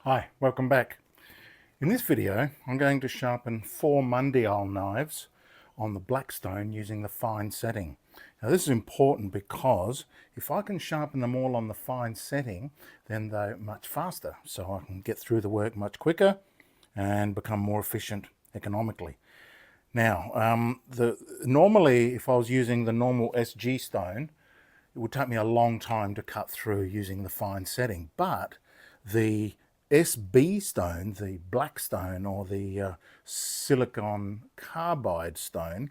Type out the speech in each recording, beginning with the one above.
Hi, welcome back. In this video, I'm going to sharpen 4 Mundial knives on the Blackstone using the fine setting. Now this is important because if I can sharpen them all on the fine setting, then they're much faster, so I can get through the work much quicker and become more efficient economically. Now, normally if I was using the normal SG stone, it would take me a long time to cut through using the fine setting, but the SB stone, the Blackstone or the silicon carbide stone,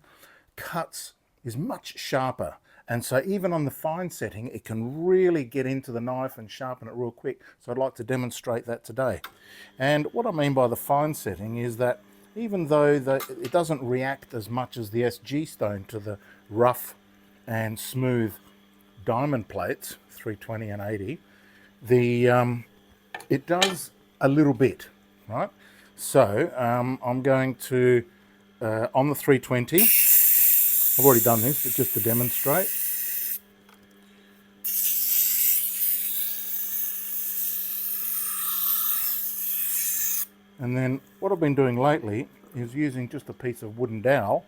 is much sharper, and so even on the fine setting it can really get into the knife and sharpen it real quick. So I'd like to demonstrate that today. And what I mean by the fine setting is that even though it doesn't react as much as the SG stone to the rough and smooth diamond plates, 320 and 80, it does a little bit, right? So I'm going to, on the 320, I've already done this, but just to demonstrate. And then what I've been doing lately is using just a piece of wooden dowel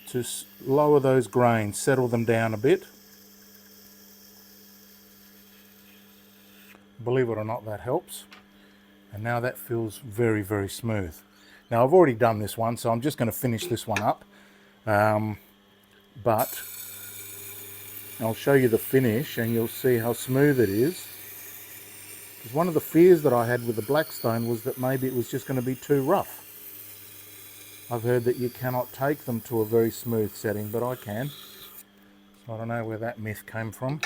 to lower those grains, settle them down a bit. Believe it or not, that helps. And now that feels very, very smooth. Now I've already done this one, so I'm just going to finish this one up. But I'll show you the finish and you'll see how smooth it is. Because one of the fears that I had with the Blackstone was that maybe it was just going to be too rough. I've heard that you cannot take them to a very smooth setting, but I can. So I don't know where that myth came from.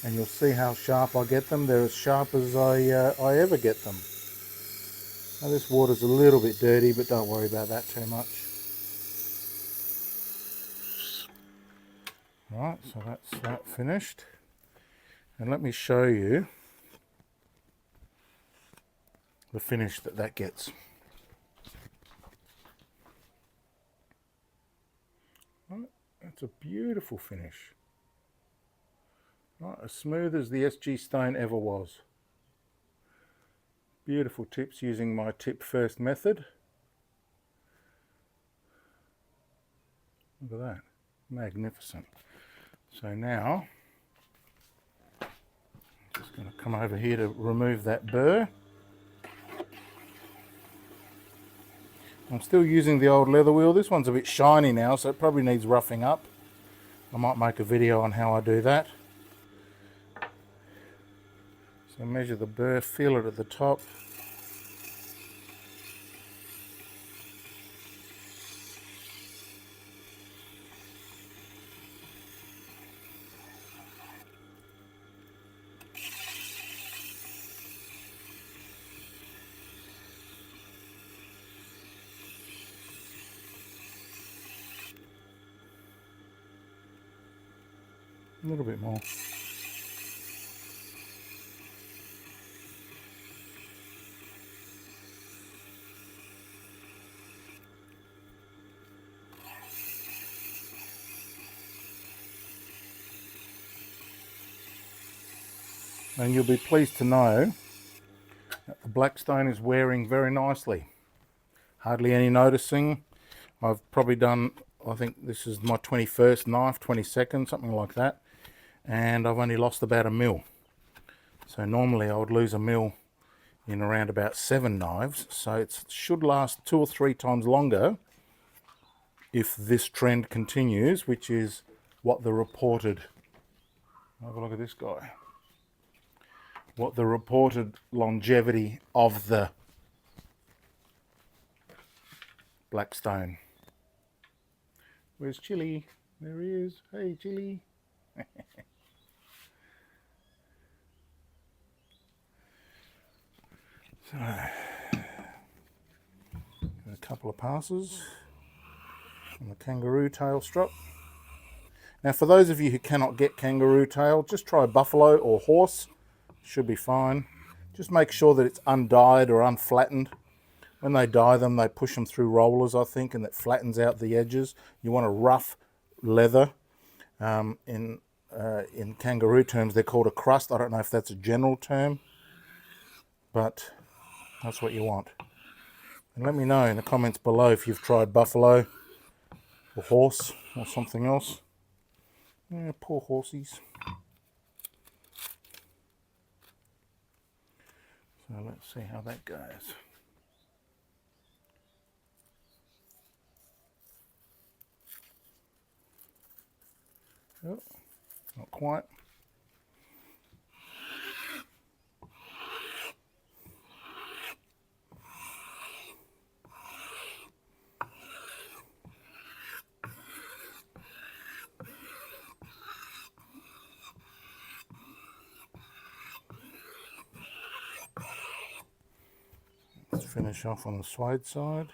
And you'll see how sharp I get them. They're as sharp as I ever get them. Now this water's a little bit dirty, but don't worry about that too much. Right, so that's that finished. And let me show you the finish that gets. Right, that's a beautiful finish. Right, as smooth as the SG stone ever was. Beautiful tips using my tip first method. Look at that, magnificent. So now, I'm just going to come over here to remove that burr. I'm still using the old leather wheel. This one's a bit shiny now, so it probably needs roughing up. I might make a video on how I do that. So measure the burr, feel it at the top. A little bit more. And you'll be pleased to know that the Blackstone is wearing very nicely. Hardly any noticing. I've probably done, I think this is my 21st knife, 22nd, something like that. And I've only lost about 1 mil. So normally I would lose 1 mil in around about 7 knives. So it should last 2 or 3 times longer if this trend continues, which is what the reported, have a look at this guy, what the reported longevity of the Blackstone. Where's Chili? There he is. Hey Chili. So, a couple of passes on the kangaroo tail strop. Now for those of you who cannot get kangaroo tail, just try buffalo or horse. Should be fine. Just make sure that it's undyed or unflattened. When they dye them, they push them through rollers, I think, and that flattens out the edges. You want a rough leather in in kangaroo terms, they're called a crust. I don't know if that's a general term, but that's what you want. And let me know in the comments below if you've tried buffalo or horse or something else. Yeah, poor horsies. So let's see how that goes. Oh, not quite. Let's finish off on the suede side.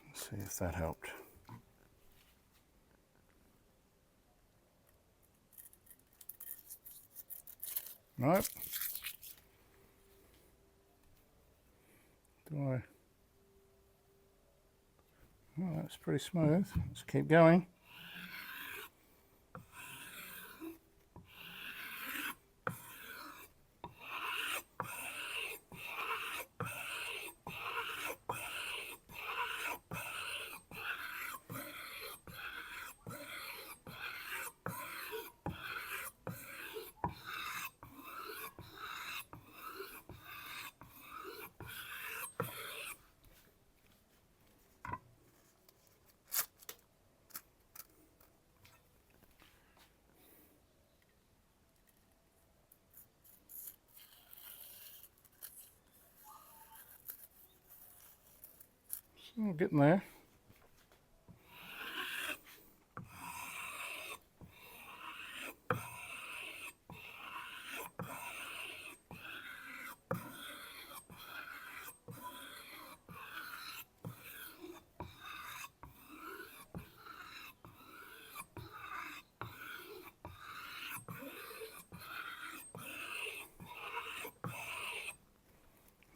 Let's see if that helped. Nope. Do I? Oh, that's pretty smooth. Let's keep going. So getting there.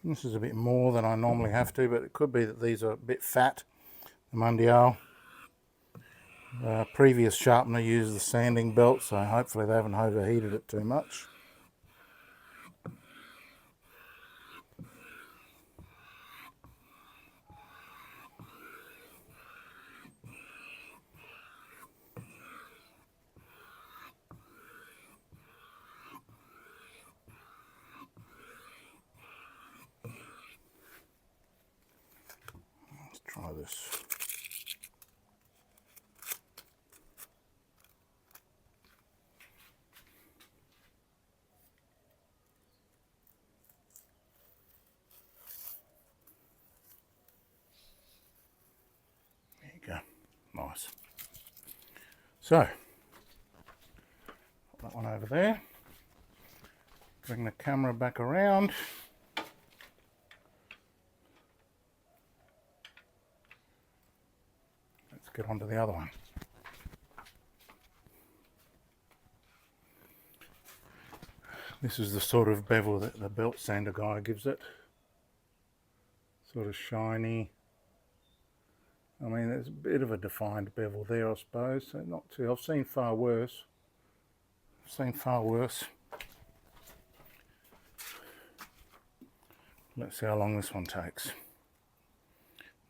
This is a bit more than I normally have to, but it could be that these are a bit fat. The Mundial. Previous sharpener used the sanding belt, so hopefully they haven't overheated it too much. Let's try this. There you go. Nice. So, put that one over there. Bring the camera back around. Let's get on to the other one. This is the sort of bevel that the belt sander guy gives it. Sort of shiny. I mean, there's a bit of a defined bevel there, I suppose. So not too. I've seen far worse. Let's see how long this one takes.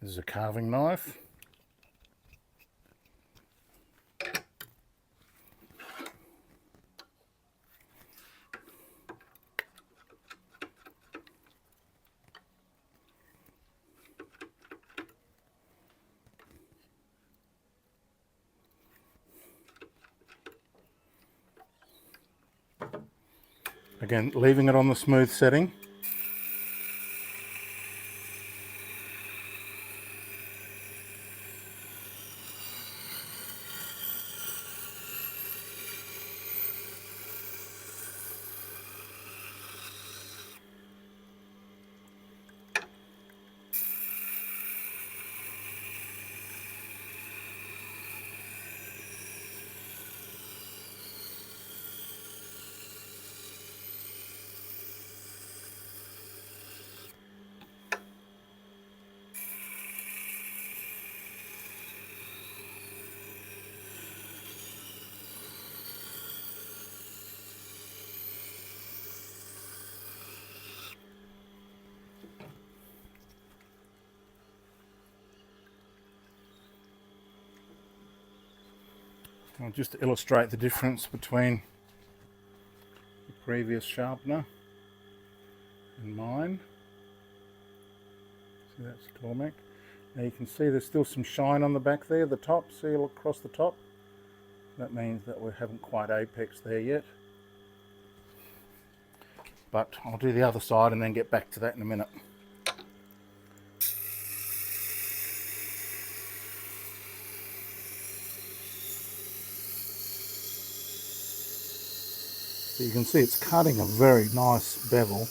This is a carving knife. Again, leaving it on the smooth setting. Just to illustrate the difference between the previous sharpener and mine. See, that's Tormek. Now you can see there's still some shine on the back there, the top, see across the top? That means that we haven't quite apexed there yet. But I'll do the other side and then get back to that in a minute. So you can see it's cutting a very nice bevel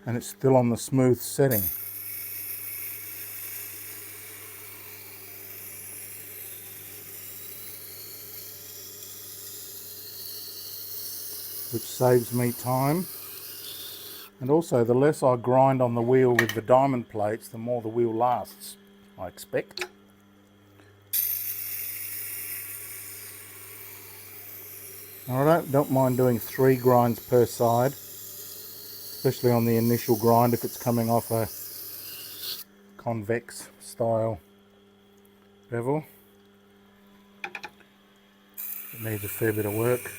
and it's still on the smooth setting. Which saves me time. And also the less I grind on the wheel with the diamond plates, the more the wheel lasts, I expect. I don't mind doing 3 grinds per side, especially on the initial grind if it's coming off a convex style bevel. It needs a fair bit of work.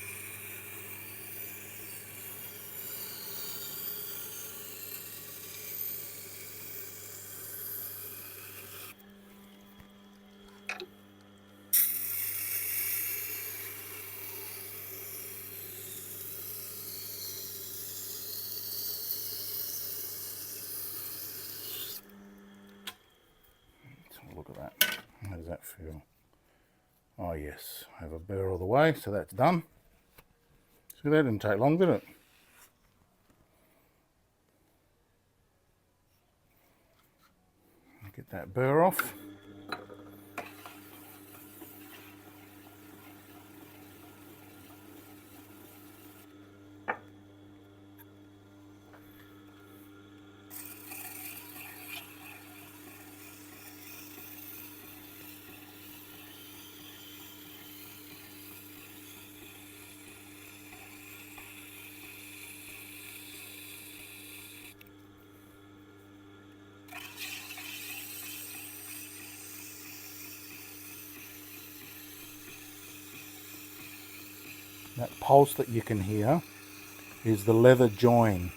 Look at that. How does that feel? Oh yes, I have a burr all the way, so that's done. See, that didn't take long, did it? Get that burr off. That pulse that you can hear is the leather join.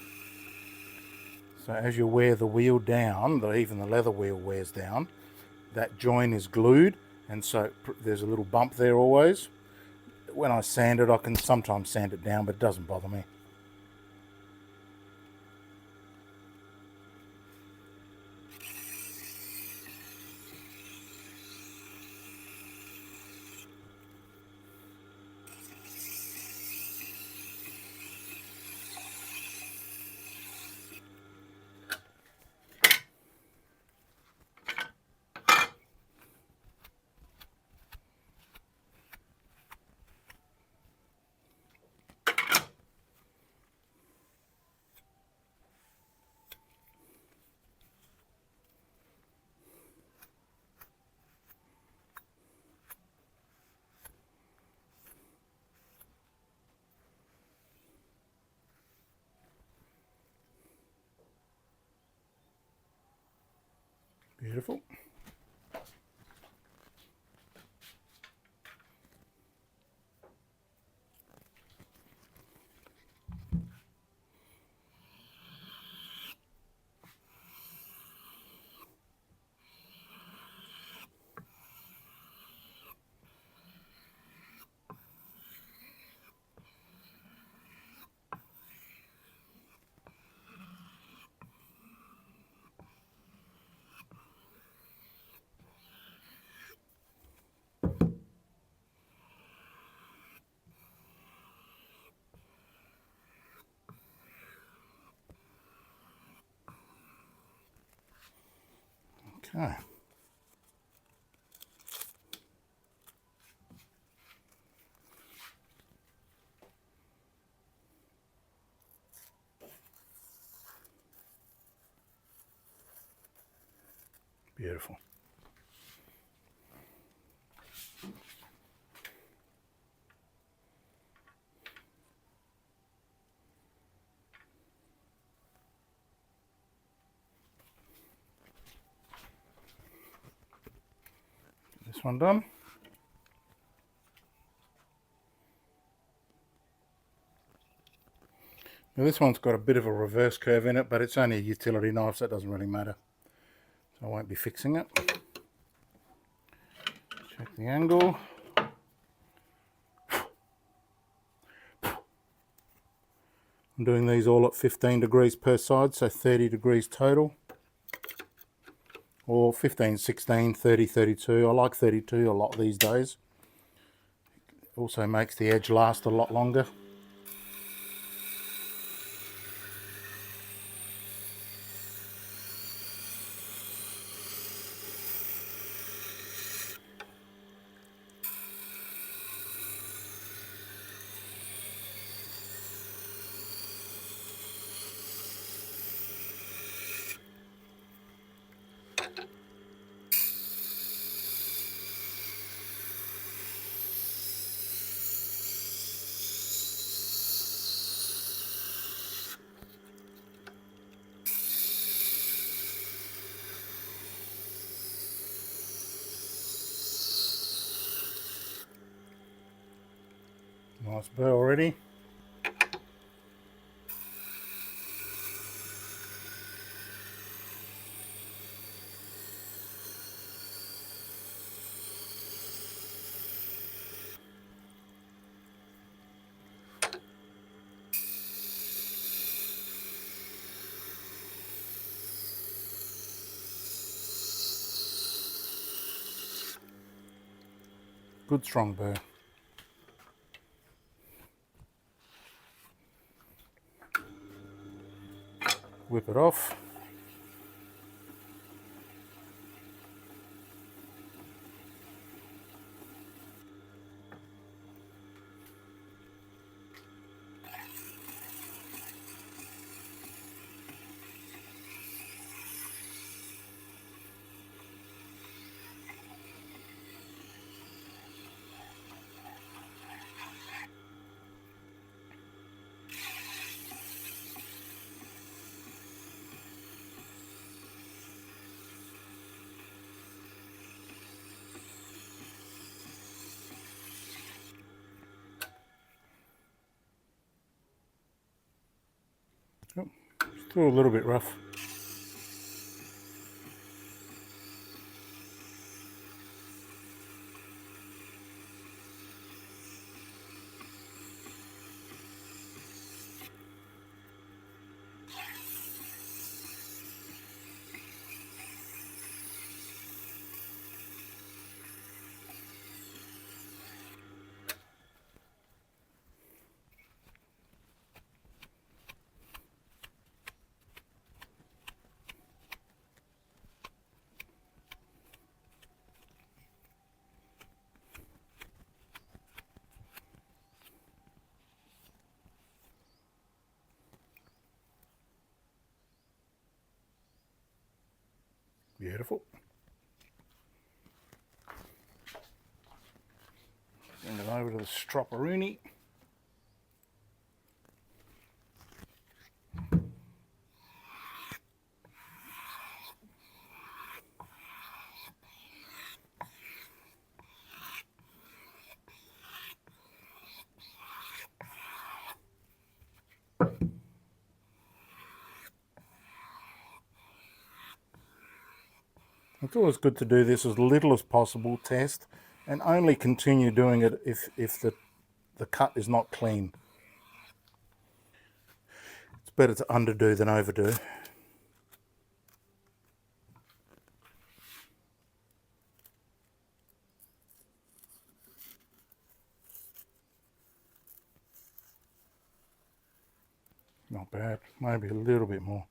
So as you wear the wheel down, even the leather wheel wears down, that join is glued, and so there's a little bump there always. When I sand it, I can sometimes sand it down, but it doesn't bother me. Beautiful. Okay. Beautiful. This one done. Now this one's got a bit of a reverse curve in it, but it's only a utility knife, so it doesn't really matter. So I won't be fixing it. Check the angle. I'm doing these all at 15 degrees per side, so 30 degrees total. Or 15, 16, 30, 32. I like 32 a lot these days. It also makes the edge last a lot longer. Nice burr already. Good strong burr. Whip it off. Oh, still a little bit rough. Beautiful. Send it over to the Sharpening. It's always good to do this as little as possible, test, and only continue doing it if the cut is not clean. It's better to underdo than overdo. Not bad, maybe a little bit more.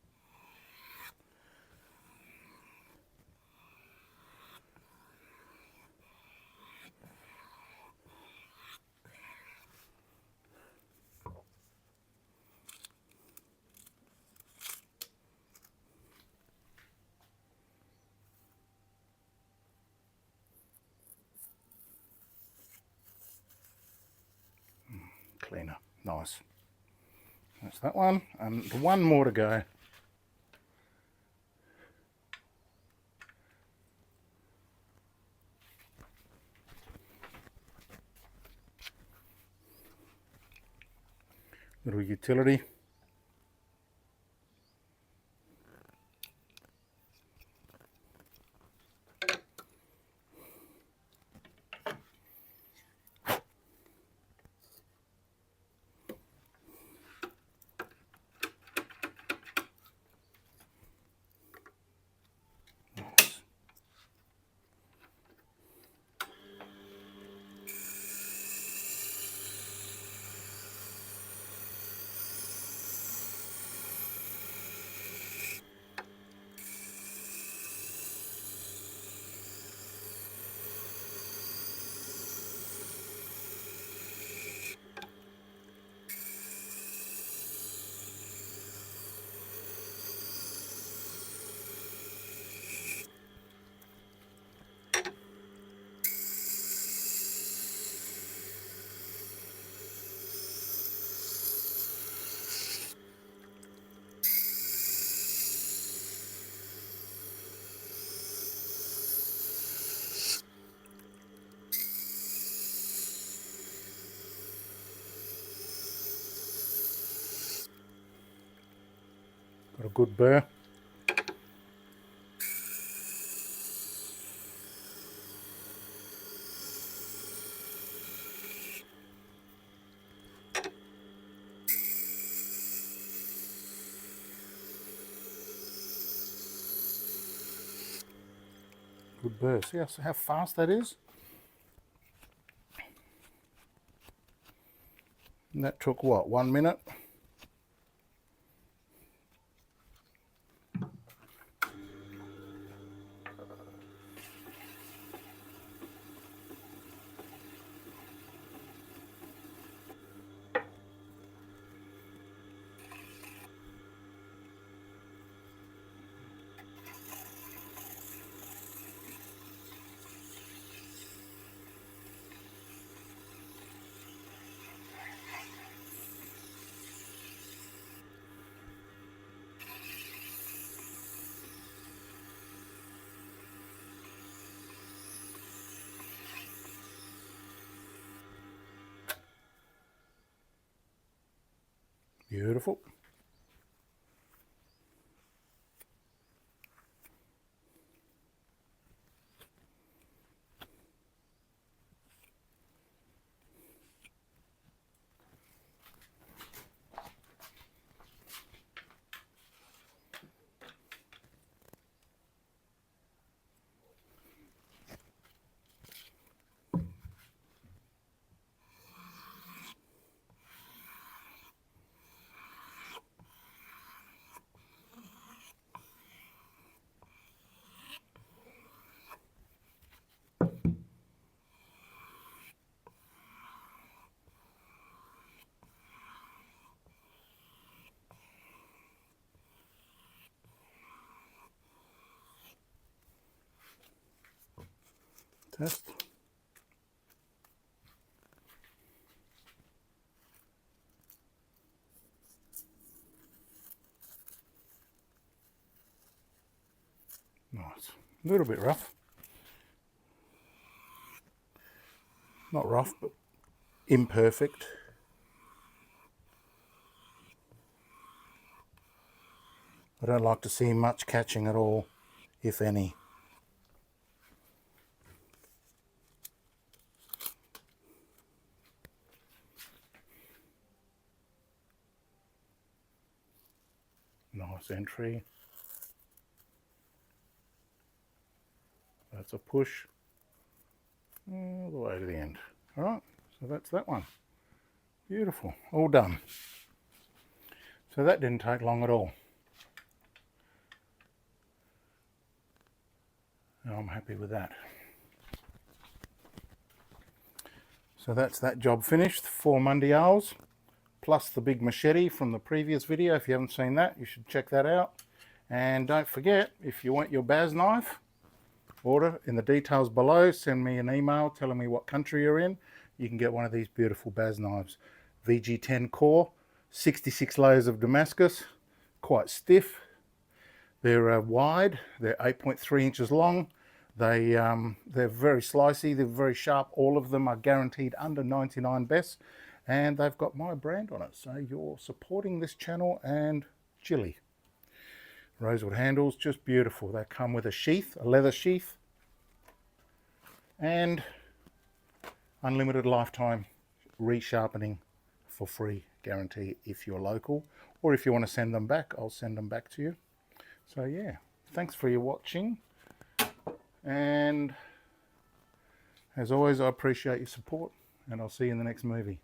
Cleaner, nice. That's that one, and one more to go. Little utility. Got a good burr. Good burr. See how fast that is? And that took what, 1 minute? Beautiful. Test. Nice. A little bit rough. Not rough, but imperfect. I don't like to see much catching at all, if any. Nice entry. That's a push all the way to the end. All right, so that's that one. Beautiful, all done. So that didn't take long at all. And I'm happy with that. So that's that job finished. 4 Mundials, plus the big machete from the previous video. If you haven't seen that, you should check that out. And don't forget, if you want your Baz knife, order in the details below. Send me an email telling me what country you're in. You can get one of these beautiful Baz knives. VG10 core, 66 layers of Damascus, quite stiff. They're wide, they're 8.3 inches long. They're very slicey, they're very sharp. All of them are guaranteed under 99 best, and they've got my brand on it. So you're supporting this channel and Chili. Rosewood handles, just beautiful. They come with a sheath, a leather sheath, and unlimited lifetime resharpening for free guarantee if you're local, or if you want to send them back, I'll send them back to you. So yeah, thanks for your watching, and as always, I appreciate your support, and I'll see you in the next movie.